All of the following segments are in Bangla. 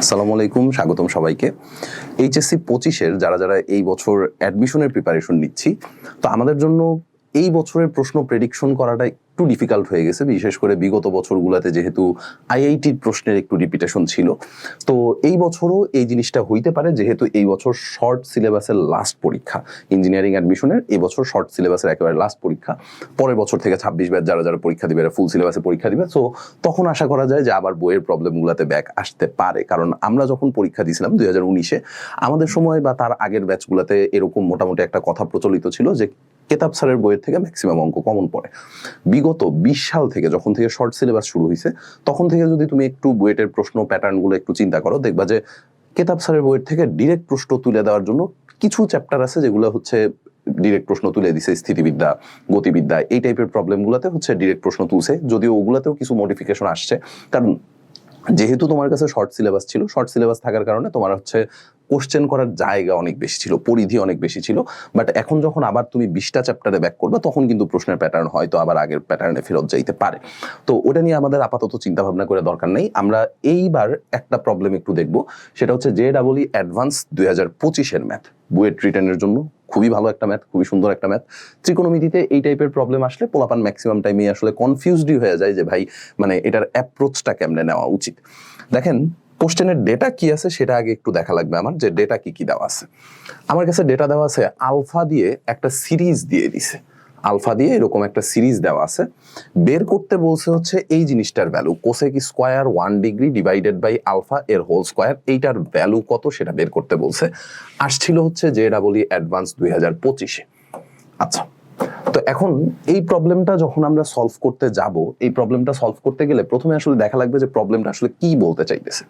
আসসালামু আলাইকুম, স্বাগতম সবাইকে। এইচএসসি 25-এর যারা যারা এই বছর অ্যাডমিশনের প্রিপারেশন নিচ্ছি, তো আমাদের জন্য এই বছরের প্রশ্ন প্রেডিকশন করাটা একটু ডিফিকাল্ট হয়ে গেছে, বিশেষ করে বিগত বছরগুলোতে যেহেতু আইআইটির প্রশ্নের একটু রিপিটেশন ছিল। তো এই বছরও এই জিনিসটা হইতে পারে, যেহেতু এই বছর শর্ট সিলেবাসের লাস্ট পরীক্ষা ইঞ্জিনিয়ারিং অ্যাডমিশনের। এই বছর শর্ট সিলেবাসের একেবারে লাস্ট পরীক্ষা। পরের বছর থেকে 26 ব্যাচ যারা যারা পরীক্ষা দিবে ফুল সিলেবাসে পরীক্ষা দিবে। সো তখন আশা করা যায় যে আবার বইয়ের প্রবলেমগুলোতে ব্যাক আসতে পারে, কারণ আমরা যখন পরীক্ষা দিয়েছিলাম 2019-এ, আমাদের সময় বা তার আগের ব্যাচগুলোতে এরকম মোটামুটি একটা কথা প্রচলিত ছিল যে কেতাব স্যারের বইয়ের থেকে ম্যাক্সিমাম অঙ্ক কমন পড়ে। বিগত 20 সাল থেকে যখন থেকে শর্ট সিলেবাস শুরু হয়েছে, তখন থেকে যদি তুমি একটু বুয়েটের প্রশ্ন প্যাটার্নগুলো একটু চিন্তা করো, দেখবা যে কেতাব স্যারের বইয়ের থেকে ডিরেক্ট প্রশ্ন তুলে দেওয়ার জন্য কিছু চ্যাপ্টার আছে যেগুলো হচ্ছে ডিরেক্ট প্রশ্ন তুলে দিছে। স্থিতিবিদ্যা, গতিবিদ্যা, এই টাইপের প্রবলেমগুলোতে হচ্ছে ডিরেক্ট প্রশ্ন তুলছে, যদিও ওগুলাতেও কিছু মডিফিকেশন আসছে। কারণ যেহেতু তোমার কাছে শর্ট সিলেবাস ছিল, শর্ট সিলেবাস থাকার কারণে তোমার হচ্ছে কোশ্চেন করার জায়গা অনেক বেশি ছিল, পরিধি অনেক বেশি ছিল। বাট এখন যখন আবার তুমি 20টা চ্যাপ্টারে ব্যাক করবে, তখন কিন্তু প্রশ্নের প্যাটার্ন হয়তো আবার আগের প্যাটার্নে ফেরত যাইতে পারে। তো ওটা নিয়ে আমাদের আপাতত চিন্তা ভাবনা করে দরকার নেই। আমরা এইবার একটা প্রবলেম একটু দেখবো, সেটা হচ্ছে JEE অ্যাডভান্স 2025-এর ম্যাথ। বুয়েট রিটেনের জন্য খুবই ভালো একটা ম্যাথ, খুবই সুন্দর একটা ম্যাথ। ত্রিকোণমিতিতে এই টাইপের প্রবলেম আসলে পোলাপান ম্যাক্সিমাম টাইমে আসলে কনফিউজডই হয়ে যায় যে ভাই মানে এটার অ্যাপ্রোচটা কেমনে নেওয়া উচিত। দেখেন, কোশ্চেনের ডেটা কি আছে সেটা আগে একটু দেখা লাগবে আমার, যে ডেটা কি কি দেওয়া আছে। আমার কাছে ডেটা দেওয়া আছে, আলফা দিয়ে একটা সিরিজ দিয়ে দিছে, আলফা দিয়ে এরকম একটা সিরিজ দেওয়া আছে। বের করতে বলছে হচ্ছে এই জিনিসটার value cosec square 1 degree divided by alpha এর হোল স্কোয়ার, এইটার ভ্যালু কত সেটা বের করতে বলছে। আসছিল হচ্ছে JEE অ্যাডভান্স 2025-এ। আচ্ছা, তো এখন এই প্রবলেমটা যখন আমরা সলভ করতে যাব, এই প্রবলেমটা সলভ করতে গেলে প্রথমে আসলে দেখা লাগবে যে প্রবলেমটা আসলে কি বলতে চাইতেছে।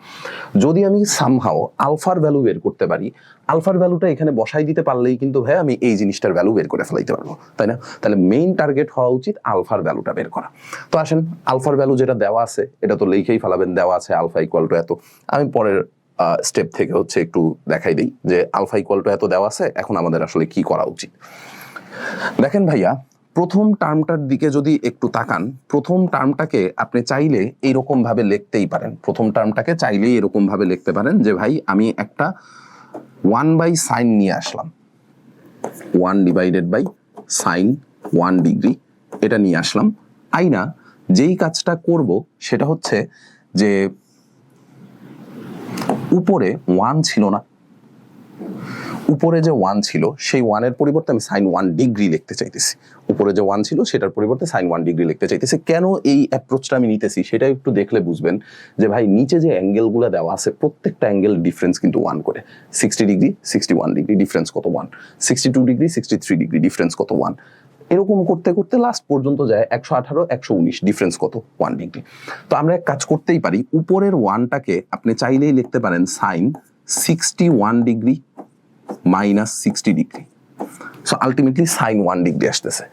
যদি আমি সামহাও আলফার ভ্যালু বের করতে পারি, আলফার ভ্যালুটা এখানে বসাই দিতে পারলেই কিন্তু ভাই আমি এই জিনিসটার ভ্যালু বের করে ফেলাইতে পারবো, তাই না? তাহলে মেইন টার্গেট হওয়া উচিত আলফার ভ্যালুটা বের করা। তো আসেন, আলফার ভ্যালু যেটা দেওয়া আছে এটা তো লিখেই ফেলাবেন, দেওয়া আছে আলফা ইকুয়াল টু এত। আমি পরের স্টেপ থেকে হচ্ছে একটু দেখাই দিই যে আলফা ইকুয়াল টু এত দেওয়া আছে, এখন আমাদের আসলে কি করা উচিত। দেখেন ভাইয়া, প্রথম টার্মটার দিকে যদি একটু তাকান, প্রথম টার্মটাকে আপনি চাইলে এইরকম ভাবে লিখতেই পারেন। প্রথম টার্মটাকে চাইলেই এরকম ভাবে লিখতে পারেন যে ভাই আমি একটা 1/sin নিয়ে আসলাম, 1 ডিভাইডেড বাই সাইন 1 ডিগ্রি, এটা নিয়ে আসলাম। আইনা যেই কাজটা করব সেটা হচ্ছে যে উপরে 1 ছিল না, উপরে যে 1 ছিল সেই 1-এর পরিবর্তে আমি সাইন 1 ডিগ্রি লিখতে চাইতেছি। উপরে যে 1 ছিল সেটার পরিবর্তে সাইন 1 ডিগ্রি লিখতে চাইতেছি। কেন এই অ্যাপ্রোচটা আমি নিতেছি সেটা একটু দেখলে বুঝবেন যে ভাই নিচে যে অ্যাঙ্গেলগুলো দেওয়া আছে প্রত্যেকটা অ্যাঙ্গেল ডিফারেন্স কিন্তু 1 করে। 60 ডিগ্রি 61 ডিগ্রি ডিফারেন্স কত 1, 62 ডিগ্রি 63 ডিগ্রি ডিফারেন্স কত 1, এরকম করতে করতে লাস্ট পর্যন্ত যায় 118 119 ডিফারেন্স কত 1 ডিগ্রি। তো আমরা এক কাজ করতেই পারি, উপরের 1টাকে আপনি চাইলেই লিখতে পারেন sine 61 degree minus 60 degree. So ultimately sine 1 degree আসতেছে।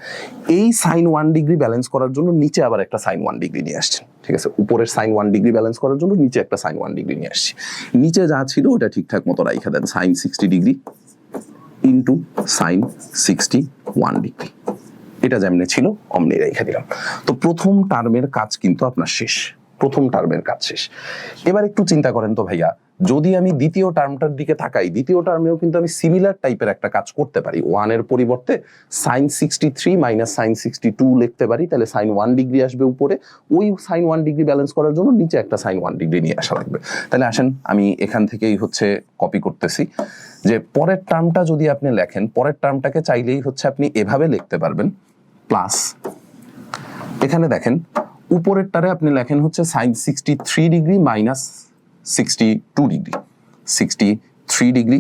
এই সাইন 1 ডিগ্রি ব্যালেন্স করার জন্য নিচে আবার একটা সাইন 1 ডিগ্রি নিয়ে আসছেন, ঠিক আছে? উপরের সাইন 1 ডিগ্রি ব্যালেন্স করার জন্য নিচে একটা সাইন 1 ডিগ্রি নিয়ে আসছি। নিচে যা ছিল ওটা ঠিকঠাক মতো রাইখা দেন, sine 60 degree into sine 61 degree, এটা যেমনি ছিল অমনি রেখে দিলাম। তো প্রথম টার্মের কাজ কিন্তু আপনার শেষ, প্রথম টার্মের কাজ শেষ। এবার একটু চিন্তা করেন তো ভাইয়া, যদি আমি দ্বিতীয় টার্মটার দিকে তাকাই, দ্বিতীয় টার্মেও কিন্তু আমি সিমিলার টাইপের একটা কাজ করতে পারি। 1-এর পরিবর্তে সাইন 63 মাইনাস সাইন 62 লিখতে পারি, তাহলে সাইন 1 ডিগ্রি আসবে উপরে। ওই সাইন 1 ডিগ্রি ব্যালেন্স করার জন্য নিচে একটা সাইন 1 ডিগ্রি নিয়ে আসা লাগবে। তাহলে আসেন আমি এখান থেকেই হচ্ছে কপি করতেছি, যে পরের টার্মটা যদি আপনি লেখেন, পরের টার্মটাকে চাইলেই হচ্ছে আপনি এভাবে লিখতে পারবেন, প্লাস এখানে দেখেন উপরেরটারে আপনি লেখেন হচ্ছে sine 63 degree minus 62 degree, 63 degree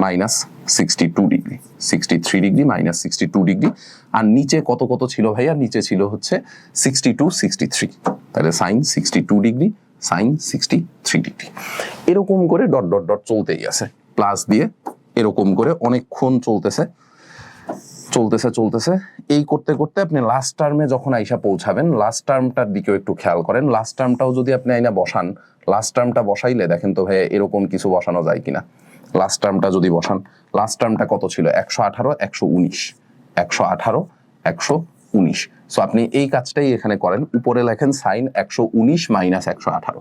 minus 62 degree, 63 degree minus 62 degree. আর নিচে কত কত ছিল ভাইয়া? নিচে ছিল হচ্ছে 62 63, তাহলে সাইন 62 ডিগ্রি সাইন 63 ডিগ্রি। এরকম করে ডট ডট ডট চলতেই আছে, প্লাস দিয়ে এরকম করে অনেকক্ষণ চলতেছে চলতেছে চলতেছে। এই করতে করতে আপনি লাস্ট টার্মে যখন আইসা পৌঁছাবেন, লাস্ট টার্মটার দিকেও একটু খেয়াল করেন। লাস্ট টার্মটাও যদি আপনি আইনা বসান, লাস্ট টার্মটা বসাইলে দেখেন তো ভাই এরকম কিছু বসানো যায় কিনা। লাস্ট টার্মটা যদি বসান, লাস্ট টার্মটা কত ছিল? 118 119, 118 119। সো আপনি এই কাজটাই এখানে করেন, উপরে লেখেন sine 119 minus 118,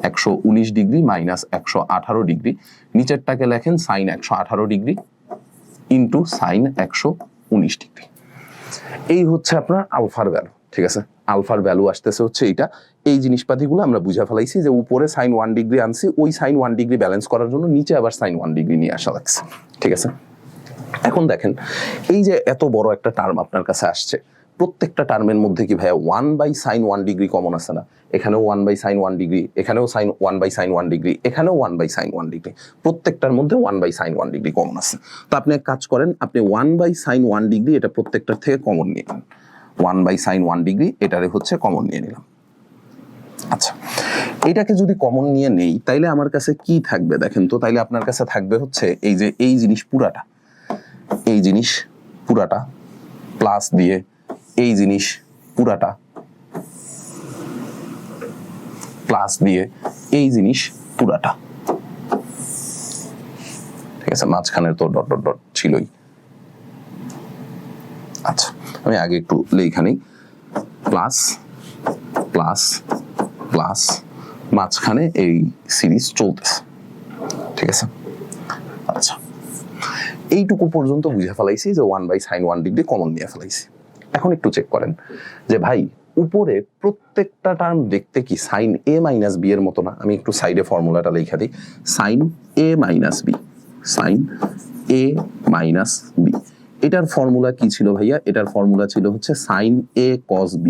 119 degree minus 118 degree, নিচেরটাকে লেখেন sine 118 degree into sine 119 degree. এই হচ্ছে আপনার আলফার ভ্যালু, ঠিক আছে? আলফার ভ্যালু আসতেছে হচ্ছে এইটা। এই জিনিসপাতিগুলো আমরা বুঝে ফেলাইছি যে উপরে সাইন 1 ডিগ্রি আনছি, ওই সাইন 1 ডিগ্রি ব্যালেন্স করার জন্য নিচে আবার সাইন 1 ডিগ্রি নিয়ে আসা লাগছে, ঠিক আছে? এখন দেখেন এই যে এত বড় একটা টার্ম আপনার কাছে আসছে, প্রত্যেকটা টার্মের মধ্যে কি ভাইয়া 1/sin 1 ডিগ্রি কমন আছে না? এখানেও 1/sin 1 ডিগ্রি, এখানেও 1/sin 1 ডিগ্রি, এখানেও 1/sin 1 ডিগ্রি, প্রত্যেকটার মধ্যে 1/sin 1 ডিগ্রি কমন আছে। তো আপনি এক কাজ করেন, আপনি 1/sin 1 ডিগ্রি এটা প্রত্যেকটার থেকে কমন নিয়ে নেন। 1/sin 1 ডিগ্রি এটারে হচ্ছে কমন নিয়ে নিলাম। আচ্ছা, এটাকে যদি কমন নিয়ে নেই তাইলে আমার কাছে কি থাকবে দেখেন তো? তাইলে আপনার কাছে থাকবে হচ্ছে এই যে এই জিনিস পুরাটা, এই জিনিস পুরাটা প্লাস দিয়ে এই জিনিস পুরাটা প্লাস দিয়ে এই জিনিস পুরাটা, ঠিক আছে? মাঝখানের তো ডট ডট ডট ছিলই। আচ্ছা, আমি আগে একটু লেখা নেই, প্লাস প্লাস প্লাস, মাঝখানে এই সিরিজ চলতেছে, ঠিক আছে? আচ্ছা, এইটুকু পর্যন্ত বুঝে ফেলাইছি যে 1/sin 1 ডিগ্রি কমন নিয়ে ফেলাইছি। এখন একটু চেক করেন যে ভাই উপরে প্রত্যেকটা টার্ম দেখতে কি সাইন a মাইনাস বি এর মতো না? আমি একটু সাইডে ফর্মুলাটা লেখা দিই, sine a minus B, sine a minus B. এটার ফর্মুলা কি ছিল ভাইয়া? এটার ফর্মুলা ছিল হচ্ছে sine a cos b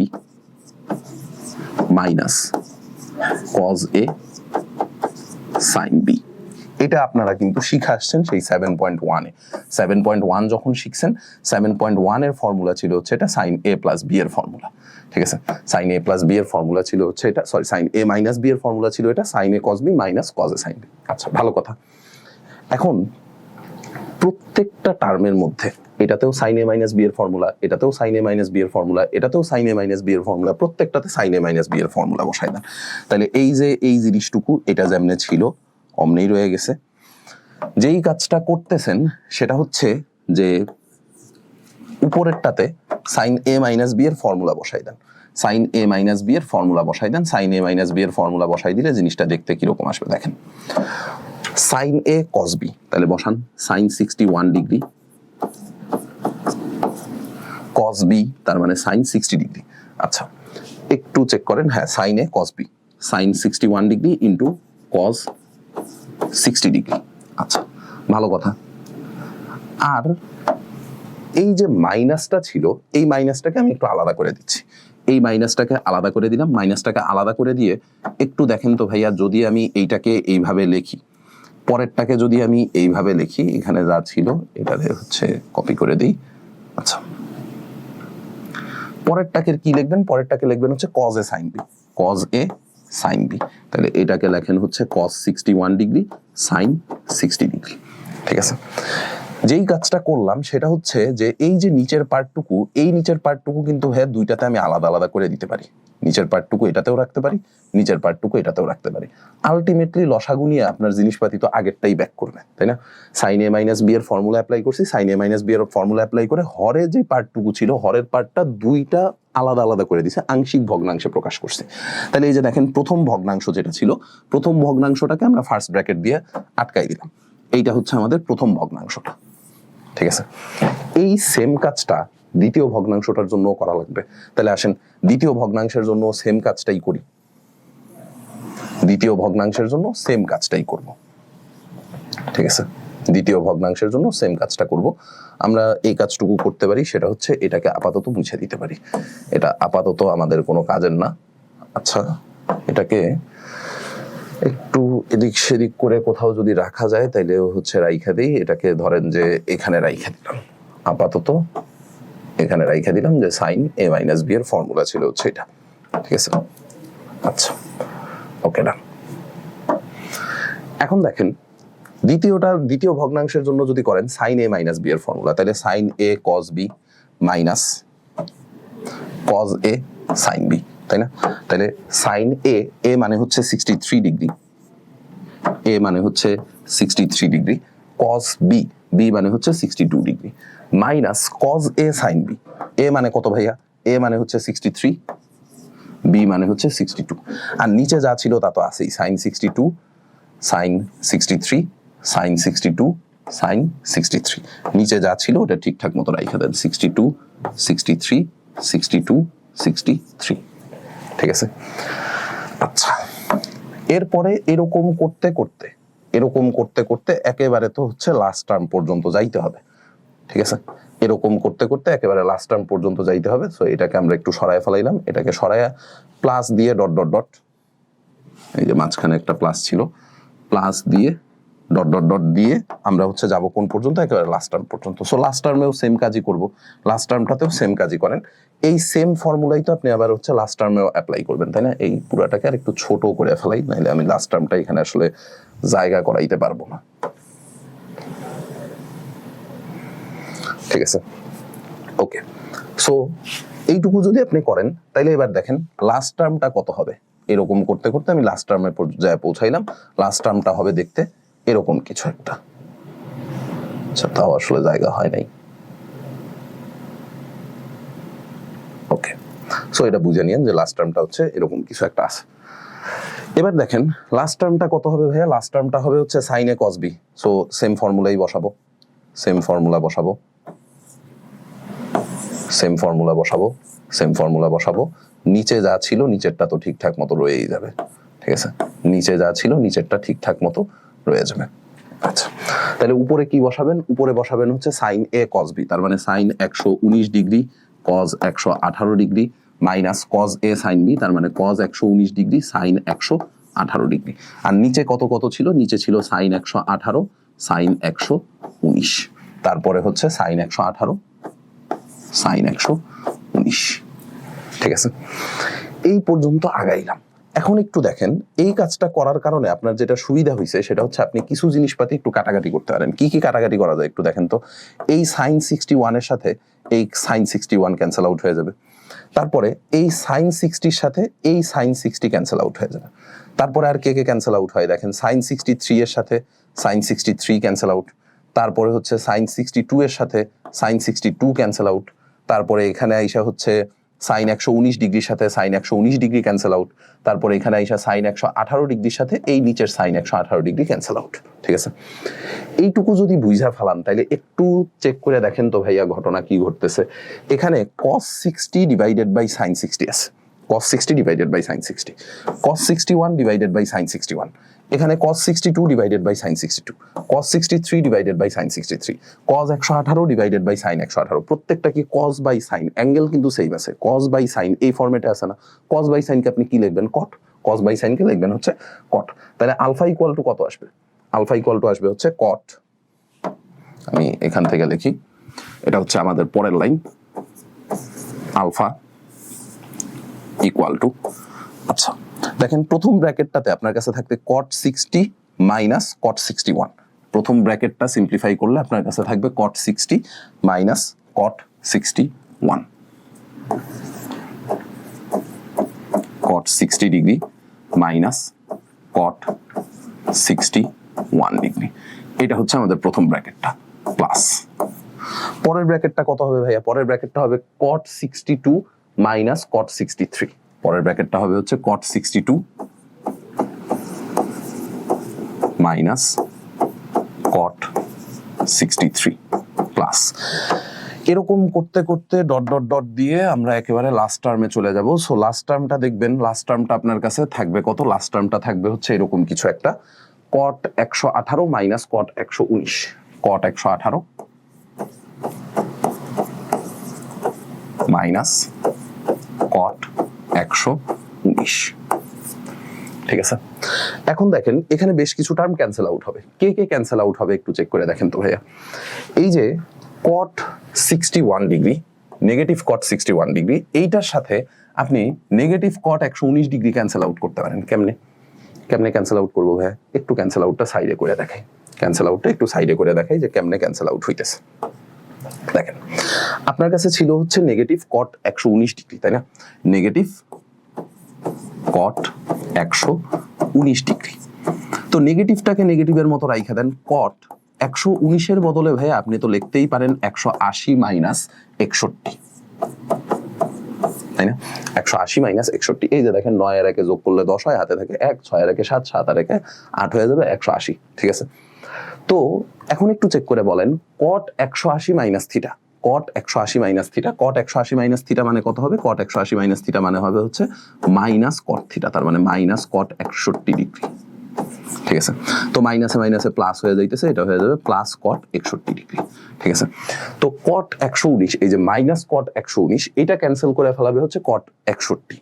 minus cos a sin b। এটা আপনারা কিন্তু শিখে আসছেন সেই 7.1-এ। 7.1 যখন শিখছেন, 7.1 এর ফর্মুলা ছিল হচ্ছে এটা সাইন a প্লাস বি এর ফর্মুলা, ঠিক আছে? সাইন a প্লাস বি এর ফর্মুলা ছিল হচ্ছে এটা, sorry, sine a minus B এর ফর্মুলা ছিল এটা sine a cos b minus cos a sin b। আচ্ছা, ভালো কথা। এখন প্রত্যেকটা টার্মের মধ্যে এটাতেও সাইন a মাইনাস বি এর ফর্মুলা, এটাতেও সাইন a মাইনাস বি এর ফর্মুলা, এটাতেও সাইন a মাইনাস বি এর ফর্মুলা, প্রত্যেকটাতে সাইন a মাইনাস বি এর ফর্মুলা বসাই দেন। তাহলে এই যে এই জিনিসটুকু এটা যেমনে ছিল অমনেই রয়ে গেছে। যেই কাজটা করতেছেন সেটা হচ্ছে যে উপরেরটাতে সাইন a মাইনাস বি এর ফর্মুলা বসাই দেন, সাইন a মাইনাস বি এর ফর্মুলা বসাই দেন। সাইন a মাইনাস বি এর ফর্মুলা বসাই দিলে জিনিসটা দেখতে কিরকম আসবে দেখেন। সাইন a cos b, তাহলে বসান সাইন 61 ডিগ্রি cos b, তার মানে সাইন 60 ডিগ্রি। আচ্ছা, একটু চেক করেন, হ্যাঁ, sine a cos b, sine 61 degree into cos 60 degree. আচ্ছা, ভালো কথা। আর এই যে মাইনাসটা ছিল, এই মাইনাসটাকে আমি একটু আলাদা করে দিচ্ছি, এই মাইনাসটাকে আলাদা করে দিলাম। মাইনাসটাকে আলাদা করে দিয়ে একটু দেখেন তো ভাইয়া, যদি আমি এইটাকে এইভাবে লিখি, পরেরটাকে যদি আমি এইভাবে লিখি, এখানে যা ছিল এটাতে হচ্ছে কপি করে দিই। আচ্ছা, পরেরটাকে কি লিখবেন? পরেরটাকে লিখবেন হচ্ছে cos a sin b, cos a sin b। তাহলে এটাকে লেখেন হচ্ছে cos 61 ডিগ্রি sin 60 ডিগ্রি, ঠিক আছে? যেই কাজটা করলাম সেটা হচ্ছে যে এই যে নিচের পার্টটুকু, এই নিচের পার্টটুকু কিন্তু হ্যাঁ দুইটাতে আমি আলাদা আলাদা করে দিতে পারি। নিচের পার্টটুকু এটাতেও রাখতে পারি, নিচের পার্টটুকু এটাতেও রাখতে পারি। আলটিমেটলি লসাগু নিয়ে আপনার জিনিসপাতি তো আগেরটাই ব্যাক করবে, তাই না? সাইন a মাইনাস বি এর ফর্মুলা অ্যাপ্লাই করছি, সাইন a মাইনাস বি এর ফর্মুলা অ্যাপ্লাই করে হরে যে পার্টটুকু ছিল, হরের পার্টটা দুইটা আলাদা আলাদা করে দিছে, আংশিক ভগ্নাংশে প্রকাশ করছে। তাহলে এই যে দেখেন প্রথম ভগ্নাংশ যেটা ছিল, প্রথম ভগ্নাংশটাকে আমরা ফার্স্ট ব্র্যাকেট দিয়ে আটকাই দিলাম। এইটা হচ্ছে আমাদের প্রথম ভগ্নাংশটা, ঠিক আছে? এই সেম কাজটা দ্বিতীয় ভগ্নাংশটার জন্য করা লাগবে। তাহলে আসেন দ্বিতীয় ভগ্নাংশের জন্য সেম কাজটাই করি, দ্বিতীয় ভগ্নাংশের জন্য সেম কাজটাই করব, ঠিক আছে? দ্বিতীয় ভগ্নাংশের জন্য সেম কাজটা করব। আমরা এই কাজটুকু করতে পারি, সেটা হচ্ছে এটাকে আপাতত মুছে দিতে পারি। এটা আপাতত আমাদের কোনো কাজের না। আচ্ছা, এটাকে একটু এদিক সেদিক করে কোথাও যদি রাখা যায় তাইলে হচ্ছে রাইখা দিই। এটাকে ধরেন যে এখানে রাইখা দিলাম, আপাতত এখানে রাইখা দিলাম যে সাইন a মাইনাস বি এর ফর্মুলা ছিল হচ্ছে এটা, ঠিক আছে? আচ্ছা, ওকে, ডান। এখন দেখেন দ্বিতীয় ভগ্নাংশের জন্য যদি করেন সাইন a মাইনাস বি এর ফর্মুলা, তাহলে sine a cos b minus cos a sin b, তাই না? তাহলে সাইন a মানে হচ্ছে 63 ডিগ্রি, a মানে হচ্ছে 63 ডিগ্রি, cos b মানে হচ্ছে 62 degree, minus cos a sin b। a মানে কত ভাইয়া? a মানে হচ্ছে 63 বি মানে হচ্ছে 62, আর নিচে যা ছিল তা তো আছেই, সাইন 62, সাইন 63, সাইন 62, সাইন 63, নিচে যা ছিল ওটা ঠিকঠাক মতো রাইখা দেন, 62, 63, 62, 63, ঠিক আছে। আচ্ছা, এরপরে এরকম করতে করতে একেবারে তো হচ্ছে লাস্ট টার্ম পর্যন্ত যাইতে হবে, ঠিক আছে। এরকম করতে করতে একেবারে লাস্ট টার্ম পর্যন্ত যাইতে হবে। সো এটাকে আমরা একটু সরায় ফেলাইলাম, এটাকে সরায়া প্লাস দিয়ে ডট ডট ডট, এই যে মাঝখানে একটা প্লাস ছিল, প্লাস দিয়ে ডট ডট ডট দিয়ে আমরা হচ্ছে যাবো কোন পর্যন্ত, একেবারে লাস্ট টার্ম পর্যন্ত। সো লাস্ট টার্মেও সেম কাজই করব, লাস্ট টার্মটাতেও সেম কাজই করেন। এই সেম ফর্মুলাই তো আপনি আবার হচ্ছে লাস্ট টার্মেও অ্যাপ্লাই করবেন, তাই না? এই পুরাটাকে আর একটু ছোট করে ফেলাই, নাহলে আমি লাস্ট টার্মটা এখানে আসলে জায়গা করাইতে পারবো না, ঠিক আছে। ওকে, সো এইটুকু যদি আপনি করেন তাইলে এবার দেখেন লাস্ট টার্মটা কত হবে। এরকম করতে করতে আমি লাস্ট টার্মে পর্যায়ে পৌঁছাইলাম, লাস্ট টার্মটা হবে দেখতে এরকম কিছু একটা। আচ্ছা, তাও আসলে জায়গা হয় নাই। ওকে, সো এটা বুঝে নিয়েন যে লাস্ট টার্মটা হচ্ছে এরকম কিছু একটা আছে। এবার দেখেন লাস্ট টার্মটা কত হবে ভাইয়া, লাস্ট টার্মটা হবে হচ্ছে সাইন এ কস বি। সো সেম ফর্মুলাই বসাবো, সেম ফর্মুলা বসাবো, সেম ফর্মুলা বসাবো, সেম ফর্মুলা বসাবো। নিচে যা ছিল নিচেরটা তো ঠিকঠাক মতো রয়েই যাবে, ঠিক আছে। নিচে যা ছিল নিচেরটা ঠিকঠাক মতো রয়ে যাবে। আচ্ছা, তাহলে উপরে কি বসাবেন? উপরে বসাবেন হচ্ছে সাইন এ কস বি, তার মানে sine 119 degree cos 118 degree minus cos A sine B, তার মানে কস 119 ডিগ্রি সাইন 118 ডিগ্রি। আর নিচে কত কত ছিল? নিচে ছিল সাইন 118, সাইন 119, তারপরে হচ্ছে সাইন 118, সাইন 119, ঠিক আছে। এই পর্যন্ত আগাইলাম। এখন একটু দেখেন এই কাজটা করার কারণে আপনার যেটা সুবিধা হয়েছে সেটা হচ্ছে আপনি কিছু জিনিসপাতি একটু কাটাকাটি করতে পারেন। কি কি কাটাকাটি করা যায় একটু দেখেন তো। এই সাইন 61 এর সাথে এই সাইন 61 ক্যান্সেল আউট হয়ে যাবে, তারপরে এই সাইন 60 সাথে এই সাইন 60 ক্যান্সেল আউট হয়ে যাবে। তারপরে আর কে কে ক্যান্সেল আউট হয় দেখেন, সাইন 63 এর সাথে সাইন 63 ক্যান্সেল আউট, তারপরে হচ্ছে সাইন 62 এর সাথে সাইন 62 ক্যান্সেল আউট, তারপরে এখানে আইসা হচ্ছে সাইন 119 ডিগ্রির সাথে সাইন 119 ডিগ্রি ক্যান্সেল আউট, তারপরে এখানে আইসা সাইন 118 ডিগ্রির সাথে এই নিচের সাইন 118 ডিগ্রি ক্যান্সেল আউট, ঠিক আছে। এইটুকু যদি বুঝা ফেলান তাইলে একটু চেক করে দেখেন তো ভাইয়া ঘটনা কি ঘটতেছে। এখানে cos 60 ডিভাইডেড বাই সাইন 60 আছে, cos 60 divided by sine 60, cos 61 divided by sine 61, এখানে cos 62 divided by sine 62, cos 63 divided by sine 63, cos 118 divided by sine 118, প্রত্যেকটা কি cos বাই সাইন, অ্যাঙ্গেল কিন্তু সেম আছে, cos বাই সাইন এই ফরম্যাটে আছে না। cos বাই সাইনকে আপনি কি লিখবেন? cot, cos বাই সাইনকে লিখবেন হচ্ছে cot। তাহলে আলফা ইকুয়াল টু কত আসবে? আলফা ইকুয়াল টু আসবে হচ্ছে cot, আমি এখান থেকে লিখি, এটা হচ্ছে আমাদের পরের লাইন, আলফা ইকুয়াল টু, আচ্ছা দেখেন প্রথম ব্র্যাকেটটাতে আপনার কাছে থাকবে cot 60 মাইনাস cot 61, প্রথম ব্র্যাকেটটা সিম্পলিফাই করলে আপনার কাছে থাকবে cot 60 minus cot 61, cot 60 degree minus cot 61 degree, এটা হচ্ছে আমাদের প্রথম ব্র্যাকেটটা, প্লাস পরের ব্র্যাকেটটা কত হবে ভাইয়া? পরের ব্র্যাকেটটা হবে cot 62 মাইনাস cot 63, পরের ব্র্যাকেটটা হবে হচ্ছে cot 62 মাইনাস cot 63 প্লাস, এরকম করতে করতে ডট ডট ডট দিয়ে আমরা একেবারে লাস্ট টার্মে চলে যাব। সো লাস্ট টার্মটা দেখবেন, লাস্ট টার্মটা আপনার কাছে থাকবে কত? লাস্ট টার্মটা থাকবে হচ্ছে এরকম কিছু একটা, cot 118 minus cot 119, cot 118 minus cot 119, ঠিক আছে। এখন দেখেন এখানে বেশ কিছু টার্ম ক্যান্সেল আউট হবে, কে কে ক্যান্সেল আউট হবে একটু চেক করে দেখেন তো ভাইয়া। এই যে cot 61 degree, negative cot 61 degree, এইটার সাথে আপনি negative cot 119 degree cancel out করতে পারেন। কেমনে কেমনে ক্যান্সেল আউট করবো ভাইয়া? একটু ক্যান্সেল আউটটা সাইডে করে দেখাই, ক্যান্সেল আউটটা একটু সাইডে করে দেখাই যে কেমনে ক্যান্সেল আউট হইতেছে। দেখেন আপনার কাছে ছিল হচ্ছে নেগেটিভ cot 119 ডিগ্রি, তাই না? নেগেটিভ cot 119 ডিগ্রি, তো নেগেটিভটাকে নেগেটিভের মতো রাইখা দেন, cot 119 বদলে ভাই আপনি তো লিখতেই পারেন 180 মাইনাস 61, তাই না? 180 মাইনাস 61, এই যে দেখেন 9 আর 1 যোগ করলে 10 হয়, হাতে থাকে 1, 6 আর 1 7, 7 আর 1 8 হয়ে যাবে 180, ঠিক আছে? তো এখন একটু চেক করে বলেন cot 180 minus theta, cot 180 minus theta, cot 180 minus theta মানে কত হবে? cot 180 মাইনাস থিটা মানে হবে হচ্ছে মাইনাস cot থিটা, তার মানে মাইনাস cot 61 ডিগ্রি, ঠিক আছে? তো মাইনাসে মাইনাসে প্লাস হয়ে যাইতেছে, এটা হয়ে যাবে প্লাস cot 61 ডিগ্রি, ঠিক আছে? তো cot 119, এই যে মাইনাস cot 119, এটা ক্যান্সেল করে ফেলাবে হচ্ছে cot 61।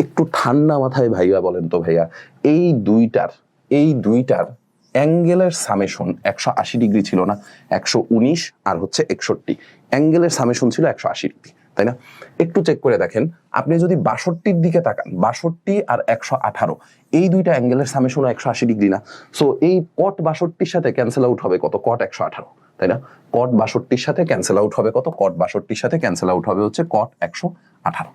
একটু ঠান্ডা মাথায় ভাইয়া বলেন তো ভাইয়া, এই দুইটার অ্যাঙ্গেলের সামেশন 180 ডিগ্রি ছিল না? 119 আর হচ্ছে 61, অ্যাঙ্গেলের সামেশন ছিল 180 ডিগ্রি, তাই না? একটু চেক করে দেখেন, আপনি যদি 62 দিকে তাকান, 62 আর 118, এই দুইটা অ্যাঙ্গেলের সামেশন 180 ডিগ্রি না? সো এই cot 62 সাথে ক্যান্সেল আউট হবে কত? cot 118, তাই না? cot 62 সাথে ক্যান্সেল আউট হবে কত? cot 62 সাথে ক্যান্সেল আউট হবে হচ্ছে cot 118।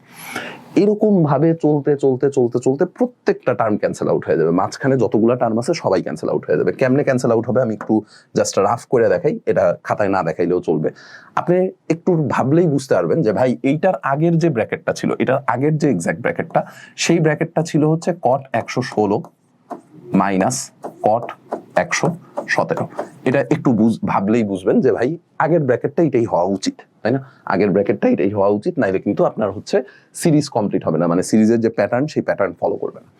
এরকম ভাবে চলতে চলতে চলতে চলতে প্রত্যেকটা টার্ম ক্যান্সেল আউট হয়ে যাবে, মাঝখানে যতগুলো টার্ম আছে সবাই ক্যান্সেল আউট হয়ে যাবে। কেমনে ক্যান্সেল আউট হবে আমি একটু জাস্ট রাফ করে দেখাই, এটা খাতায় না দেখাইলেও চলবে। আপনি একটু ভাবলেই বুঝতে পারবেন যে ভাই এইটার আগের যে ব্র্যাকেটটা ছিল, এটার আগের যে এক্সাক্ট ব্র্যাকেটটা, সেই ব্র্যাকেটটা ছিল হচ্ছে cot 116 মাইনাস cot 117। এটা একটু ভাবলেই বুঝবেন যে ভাই আগের ব্র্যাকেটটা এটাই হওয়া উচিত, তাই না? আগের ব্র্যাকেটটা এটাই হওয়া উচিত, নাইলে কিন্তু আপনার হচ্ছে সিরিজ কমপ্লিট হবে না, মানে সিরিজের যে প্যাটার্ন সেই প্যাটার্ন ফলো করবে না।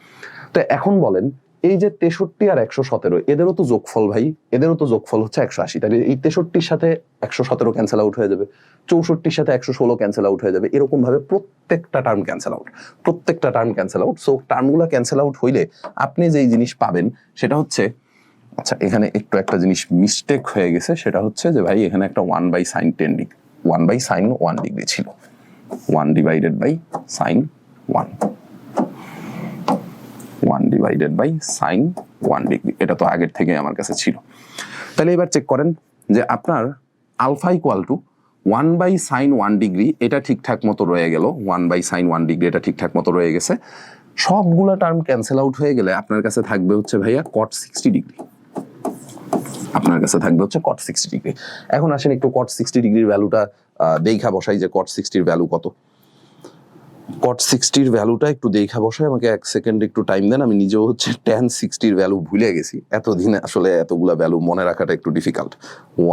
তো এখন বলেন এই যে 63 আর 117, এদেরও তো যোগফল ভাই, এদেরও তো যোগফল হচ্ছে 180, তাহলে এই 63-র সাথে 117 ক্যান্সেল আউট হয়ে যাবে, 64-র সাথে 116 ক্যান্সেল আউট হয়ে যাবে, এরকম ভাবে প্রত্যেকটা টার্ম ক্যান্সেল আউট, প্রত্যেকটা টার্ম ক্যান্সেল আউট। সো টার্মগুলো ক্যান্সেল আউট হইলে আপনি যেই জিনিস পাবেন সেটা হচ্ছে, আচ্ছা এখানে একটু একটা জিনিস মিস্টেক হয়ে গেছে, সেটা হচ্ছে যে ভাই এখানে একটা 1/sin 10 ডিগ্রি, 1/sin 1 ডিগ্রি ছিল, 1 divided by sin 1, 1 divided by sin 1 degree, এটা তো আগের থেকে আমার কাছে ছিল। তাহলে এবার চেক করেন যে আপনার alpha equal to 1/sin 1 degree, এটা ঠিকঠাক মতো রয়ে গেল, 1/sin 1 ডিগ্রি এটা ঠিকঠাক মতো রয়ে গেছে। সবগুলা টার্ম ক্যান্সেল আউট হয়ে গেলে আপনার কাছে থাকবে হচ্ছে ভাইয়া cot 60 ডিগ্রি, আপনার কাছে থাকবে হচ্ছে cot 60 ডিগ্রি। এখন আসেন একটু cot 60 ডিগ্রির ভ্যালুটা দেখা বসাই যে cot 60-র ভ্যালু কত। cot 60-র ভ্যালুটা একটু দেখা বসাই, আমাকে এক সেকেন্ড একটু টাইম দেন, আমি নিজেও হচ্ছে tan 60-র ভ্যালু ভুলে গেছি, এতদিন আসলে এতগুলা ভ্যালু মনে রাখাটা একটু difficult.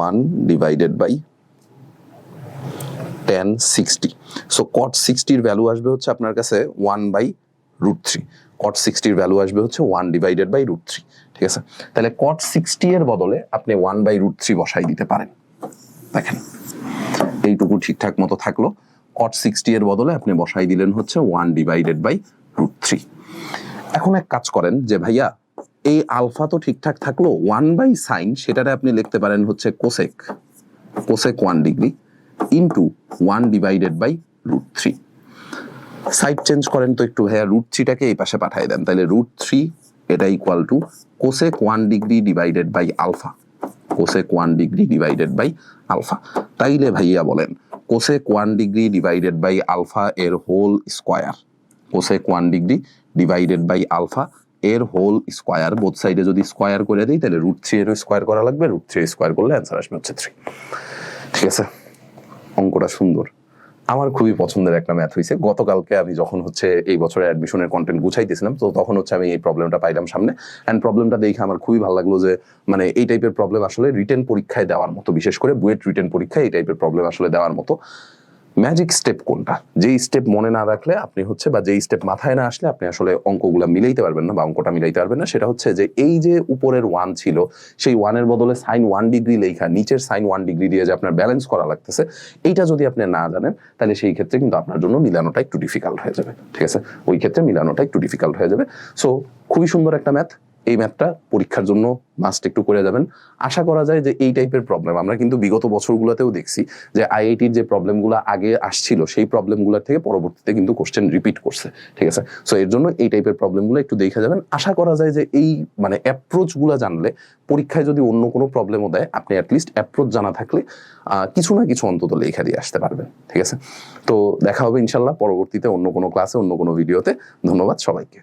1 divided by tan 60, so cot 60-র ভ্যালু আসবে হচ্ছে আপনার কাছে 1/√3, cot 60-র ভ্যালু আসবে হচ্ছে 1 ডিভাইডেড বাই √3, ঠিক আছে? তাহলে cot 60 এর বদলে আপনি 1/√3 বসাই দিতে পারেন। দেখেন এইটুকু ঠিকঠাক মতো থাকলো, cot 60 এর বদলে আপনি বসাই দিলেন হচ্ছে 1 ডিভাইডেড বাই √3। এখন এক কাজ করেন যে ভাইয়া এই আলফা তো ঠিকঠাক থাকলো, 1/sin সেটারে আপনি লিখতে পারেন হচ্ছে cosec 1 degree into 1 divided by √3। Side change করেন তো একটু ভাইয়া, √3টাকে এই পাশে পাঠিয়ে দেন, তাহলে √3 এটা equal to cosec 1 degree divided by alpha, cosec 1 degree divided by alpha. তাইলে ভাইয়া বলেন cosec 1 degree divided by alpha এর whole square, cosec 1 degree divided by alpha এর হোল স্কয়ার, বোথ সাইডে যদি স্কয়ার করে দিই তাহলে √3 এর স্কয়ার করা লাগবে, √3 স্কয়ার করলে অ্যান্সার আসবে হচ্ছে 3, ঠিক আছে? অঙ্কটা সুন্দর, আমার খুবই পছন্দের একটা ম্যাথ হয়েছে। গতকালকে আমি যখন হচ্ছে এই বছরের অ্যাডমিশনের কন্টেন্ট গুছাইতেছিলাম, তো তখন হচ্ছে আমি এই প্রবলেমটা পাইলাম সামনে, অ্যান্ড প্রবলেমটা দেখে আমার খুবই ভালো লাগলো যে মানে এই টাইপের প্রবলেম আসলে রিটেন পরীক্ষায় দেওয়ার মতো, বিশেষ করে বুয়েট রিটেন পরীক্ষায় এই টাইপের প্রবলেম আসলে দেওয়ার মতো। ম্যাজিক স্টেপ কোনটা, যেই স্টেপ মনে না রাখলে আপনি হচ্ছে, বা যেই স্টেপ মাথায় না আসলে আপনি আসলে অঙ্কগুলা মিলাইতে পারবেন না বা অঙ্কটা মিলাইতে পারবেন না, সেটা হচ্ছে যে এই যে উপরের 1 ছিল, সেই 1-এর বদলে sin 1 ডিগ্রি লেখা, নিচের sin 1 ডিগ্রি দিয়ে যে আপনার ব্যালেন্স করা লাগতেছে, এইটা যদি আপনি না জানেন তাহলে সেই ক্ষেত্রে কিন্তু আপনার জন্য মিলানোটা একটু ডিফিকাল্ট হয়ে যাবে, ঠিক আছে? ওই ক্ষেত্রে মিলানোটা একটু ডিফিকাল্ট হয়ে যাবে। সো খুবই সুন্দর একটা ম্যাথ, এই ম্যাথটা পরীক্ষার জন্য মাস্ট একটু করে যাবেন। আশা করা যায় যে এই টাইপের প্রবলেম আমরা কিন্তু বিগত বছরগুলোতেও দেখছি যে আইআইটির যে প্রবলেমগুলো আগে আসছিল সেই প্রবলেমগুলোর থেকে পরবর্তীতে কিন্তু কোশ্চেন রিপিট করছে, ঠিক আছে? সো এর জন্য এই টাইপের প্রবলেমগুলো একটু দেখে যাবেন। আশা করা যায় যে এই মানে অ্যাপ্রোচগুলো জানলে পরীক্ষায় যদি অন্য কোনো প্রবলেমও দেয়, আপনি অ্যাটলিস্ট অ্যাপ্রোচ জানা থাকলে কিছু না কিছু অন্তত লেখা দিয়ে আসতে পারবেন, ঠিক আছে? তো দেখা হবে ইনশাল্লাহ পরবর্তীতে অন্য কোনো ক্লাসে, অন্য কোনো ভিডিওতে। ধন্যবাদ সবাইকে।